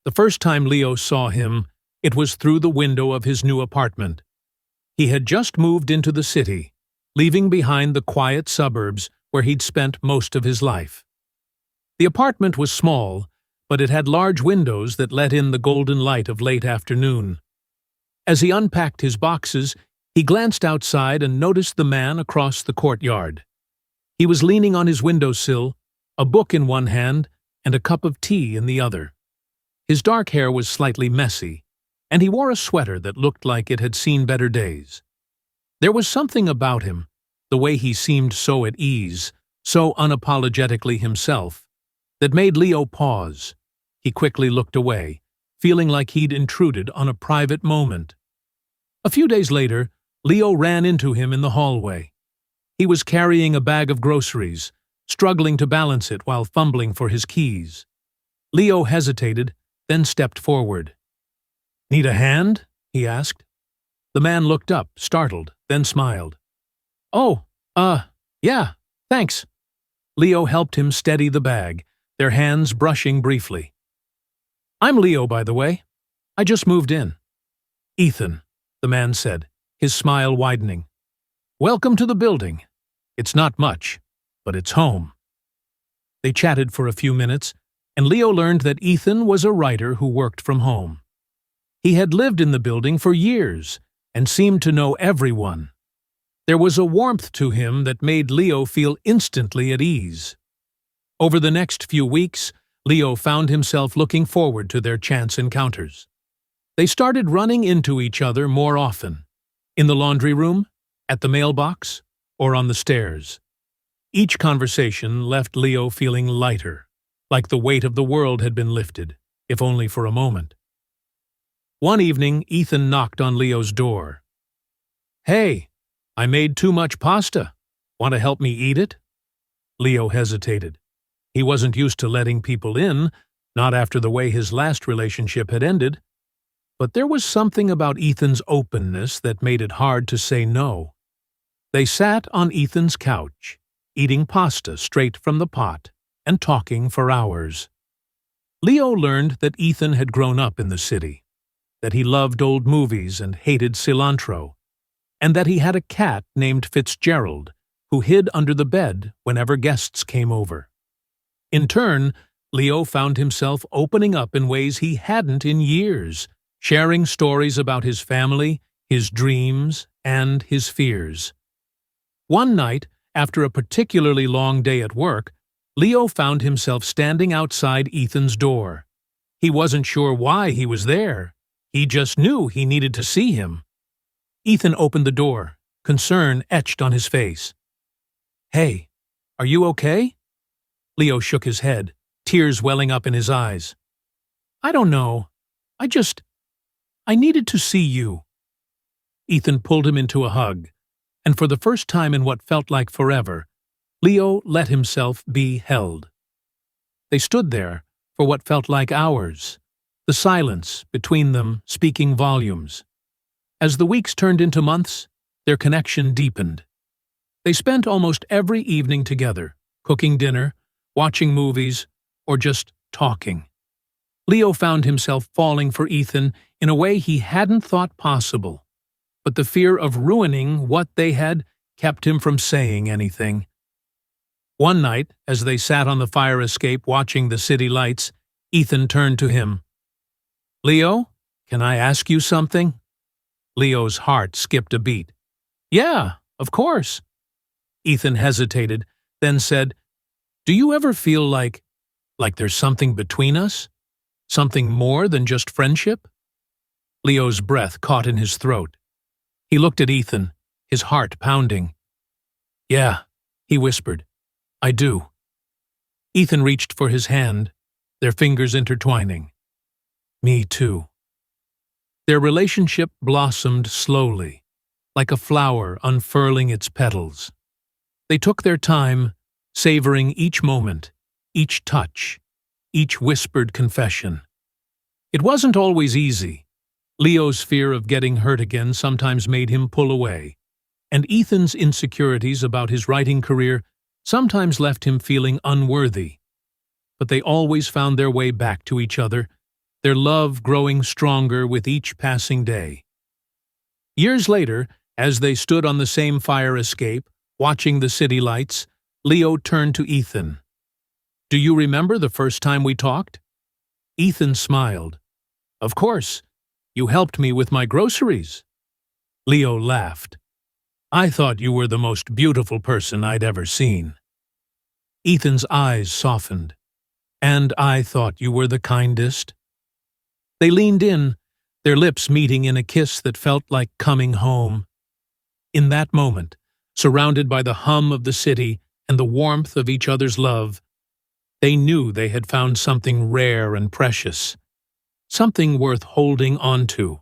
The first time Leo saw him, it was through the window of his new apartment. He had just moved into the city, leaving behind the quiet suburbs where he'd spent most of his life. The apartment was small, but it had large windows that let in the golden light of late afternoon. As he unpacked his boxes, he glanced outside and noticed the man across the courtyard. He was leaning on his windowsill, a book in one hand and a cup of tea in the other. His dark hair was slightly messy, and he wore a sweater that looked like it had seen better days. There was something about him, the way he seemed so at ease, so unapologetically himself, that made Leo pause. He quickly looked away, feeling like he'd intruded on a private moment. A few days later, Leo ran into him in the hallway. He was carrying a bag of groceries, struggling to balance it while fumbling for his keys. Leo hesitated, then stepped forward. "Need a hand?" he asked. The man looked up, startled, then smiled. "Oh, yeah, thanks." Leo helped him steady the bag, their hands brushing briefly. "I'm Leo, by the way. I just moved in." "Ethan," the man said, his smile widening. "Welcome to the building. It's not much, but it's home." They chatted for a few minutes, and Leo learned that Ethan was a writer who worked from home. He had lived in the building for years and seemed to know everyone. There was a warmth to him that made Leo feel instantly at ease. Over the next few weeks, Leo found himself looking forward to their chance encounters. They started running into each other more often, in the laundry room, at the mailbox, or on the stairs. Each conversation left Leo feeling lighter, like the weight of the world had been lifted, if only for a moment. One evening, Ethan knocked on Leo's door. "Hey, I made too much pasta. Want to help me eat it?" Leo hesitated. He wasn't used to letting people in, not after the way his last relationship had ended. But there was something about Ethan's openness that made it hard to say no. They sat on Ethan's couch, eating pasta straight from the pot, and talking for hours. Leo learned that Ethan had grown up in the city, that he loved old movies and hated cilantro, and that he had a cat named Fitzgerald who hid under the bed whenever guests came over. In turn, Leo found himself opening up in ways he hadn't in years, sharing stories about his family, his dreams, and his fears. One night, after a particularly long day at work, Leo found himself standing outside Ethan's door. He wasn't sure why he was there. He just knew he needed to see him. Ethan opened the door, concern etched on his face. "Hey, are you okay?" Leo shook his head, tears welling up in his eyes. "I don't know. I needed to see you." Ethan pulled him into a hug, and for the first time in what felt like forever, Leo let himself be held. They stood there for what felt like hours, the silence between them speaking volumes. As the weeks turned into months, their connection deepened. They spent almost every evening together, cooking dinner, watching movies, or just talking. Leo found himself falling for Ethan in a way he hadn't thought possible, but the fear of ruining what they had kept him from saying anything. One night, as they sat on the fire escape watching the city lights, Ethan turned to him. "Leo, can I ask you something?" Leo's heart skipped a beat. "Yeah, of course." Ethan hesitated, then said, "Do you ever feel like there's something between us? Something more than just friendship?" Leo's breath caught in his throat. He looked at Ethan, his heart pounding. "Yeah," he whispered, "I do." Ethan reached for his hand, their fingers intertwining. "Me too." Their relationship blossomed slowly, like a flower unfurling its petals. They took their time, savoring each moment, each touch, each whispered confession. It wasn't always easy. Leo's fear of getting hurt again sometimes made him pull away, and Ethan's insecurities about his writing career sometimes left him feeling unworthy. But they always found their way back to each other, their love growing stronger with each passing day. Years later, as they stood on the same fire escape, watching the city lights, Leo turned to Ethan. "Do you remember the first time we talked?" Ethan smiled. "Of course. You helped me with my groceries." Leo laughed. "I thought you were the most beautiful person I'd ever seen." Ethan's eyes softened. "And I thought you were the kindest." They leaned in, their lips meeting in a kiss that felt like coming home. In that moment, surrounded by the hum of the city and the warmth of each other's love, they knew they had found something rare and precious, something worth holding on to.